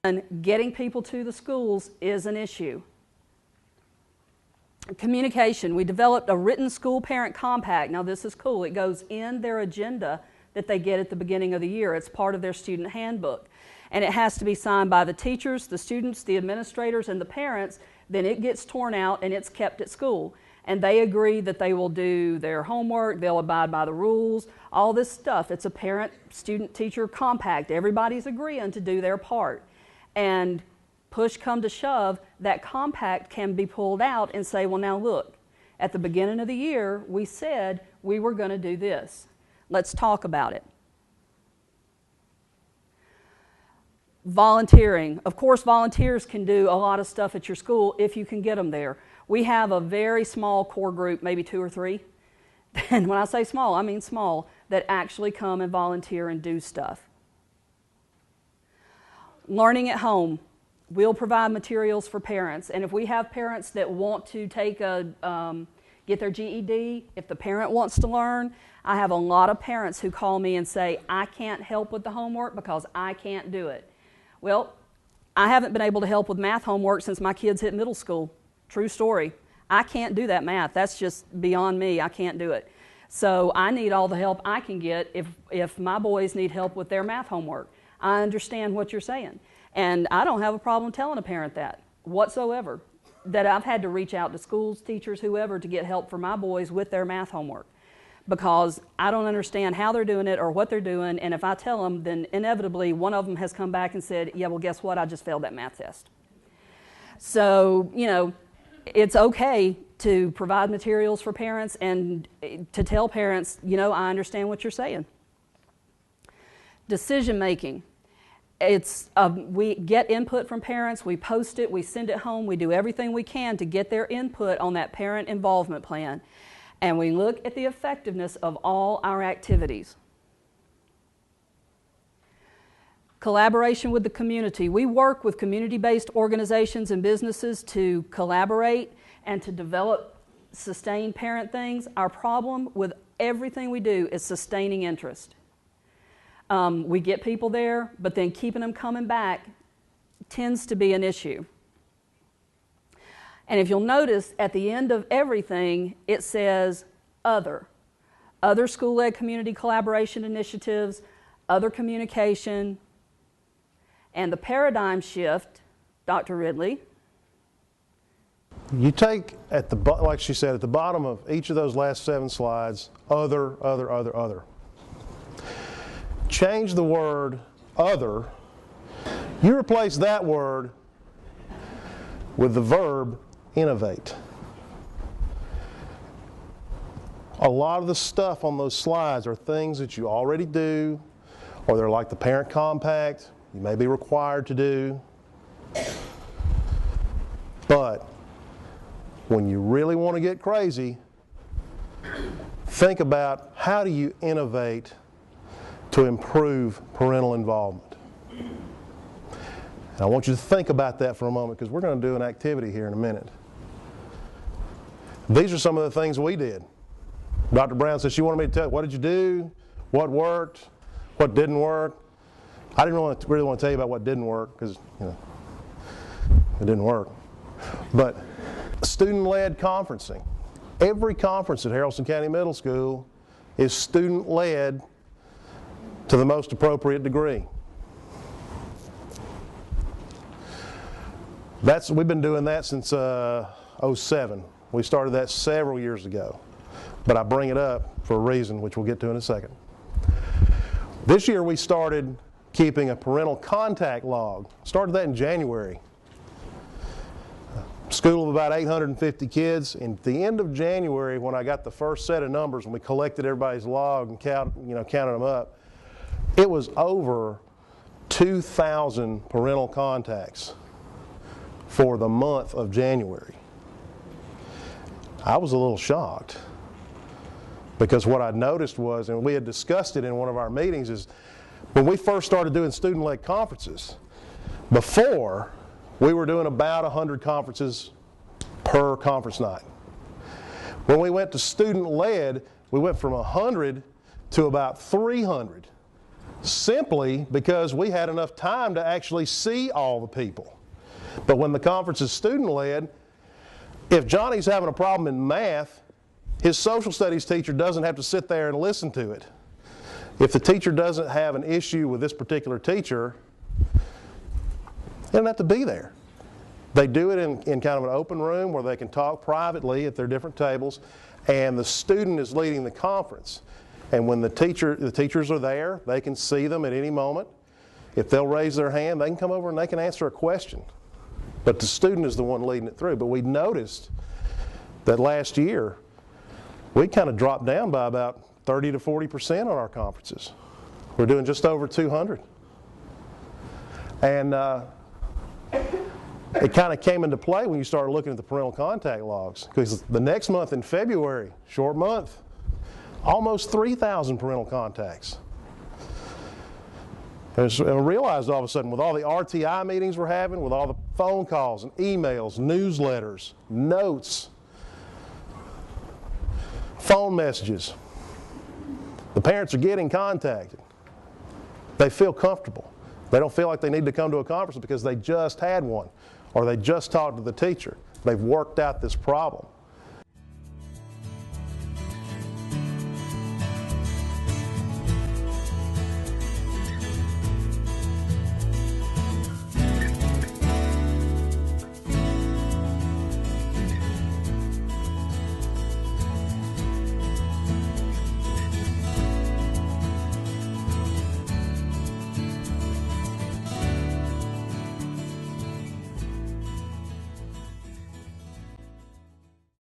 And getting people to the schools is an issue. Communication. We developed a written school parent compact. Now this is cool. It goes in their agenda that they get at the beginning of the year. It's part of their student handbook. And it has to be signed by the teachers, the students, the administrators, and the parents. Then it gets torn out and it's kept at school. And they agree that they will do their homework, they'll abide by the rules, all this stuff. It's a parent, student, teacher compact. Everybody's agreeing to do their part. And push come to shove, that compact can be pulled out and say, well, now look, at the beginning of the year, we said we were going to do this. Let's talk about it. Volunteering. Of course, volunteers can do a lot of stuff at your school if you can get them there. We have a very small core group, maybe 2 or 3. And when I say small, I mean small, that actually come and volunteer and do stuff. Learning at home. We'll provide materials for parents. And if we have parents that want to take get their GED, if the parent wants to learn, I have a lot of parents who call me and say, I can't help with the homework because I can't do it. Well, I haven't been able to help with math homework since my kids hit middle school. True story. I can't do that math. That's just beyond me. I can't do it. So I need all the help I can get if my boys need help with their math homework. I understand what you're saying. And I don't have a problem telling a parent that whatsoever, that I've had to reach out to schools, teachers, whoever to get help for my boys with their math homework because I don't understand how they're doing it or what they're doing. And if I tell them, then inevitably one of them has come back and said, yeah, well, guess what? I just failed that math test. So, you know, it's okay to provide materials for parents and to tell parents, you know, I understand what you're saying. Decision making. We get input from parents, we post it, we send it home, we do everything we can to get their input on that parent involvement plan. And we look at the effectiveness of all our activities. Collaboration with the community. We work with community-based organizations and businesses to collaborate and to develop sustained parent things. Our problem with everything we do is sustaining interest. We get people there, but then keeping them coming back tends to be an issue. And if you'll notice, at the end of everything, it says other. Other school-led community collaboration initiatives, other communication, and the paradigm shift, Dr. Ridley. You take, like she said, at the bottom of each of those last 7 slides, other. Change the word other. You replace that word with the verb innovate. A lot of the stuff on those slides are things that you already do, or they're like the parent compact, you may be required to do. But when you really want to get crazy, think about how do you innovate to improve parental involvement. And I want you to think about that for a moment because we're going to do an activity here in a minute. These are some of the things we did. Dr. Brown said she wanted me to tell you, what did you do, what worked, what didn't work. I didn't really want to tell you about what didn't work because, you know, it didn't work. But student-led conferencing. Every conference at Haralson County Middle School is student-led to the most appropriate degree. We've been doing that since 2007. We started that several years ago. But I bring it up for a reason, which we'll get to in a second. This year we started keeping a parental contact log. Started that in January. School of about 850 kids. And at the end of January, when I got the first set of numbers and we collected everybody's log and counted them up, it was over 2,000 parental contacts for the month of January. I was a little shocked because what I noticed was, and we had discussed it in one of our meetings, is when we first started doing student-led conferences, before we were doing about 100 conferences per conference night. When we went to student-led, we went from 100 to about 300 simply because we had enough time to actually see all the people. But when the conference is student-led, if Johnny's having a problem in math, his social studies teacher doesn't have to sit there and listen to it. If the teacher doesn't have an issue with this particular teacher, they don't have to be there. They do it in kind of an open room where they can talk privately at their different tables, and the student is leading the conference. And when the teachers are there, they can see them at any moment. If they'll raise their hand, they can come over and they can answer a question. But the student is the one leading it through. But we noticed that last year, we kind of dropped down by about 30 to 40% on our conferences. We're doing just over 200. And it kind of came into play when you started looking at the parental contact logs. Because the next month in February, short month, almost 3,000 parental contacts. And we realized all of a sudden, with all the RTI meetings we're having, with all the phone calls and emails, newsletters, notes, phone messages, the parents are getting contacted. They feel comfortable. They don't feel like they need to come to a conference because they just had one or they just talked to the teacher. They've worked out this problem.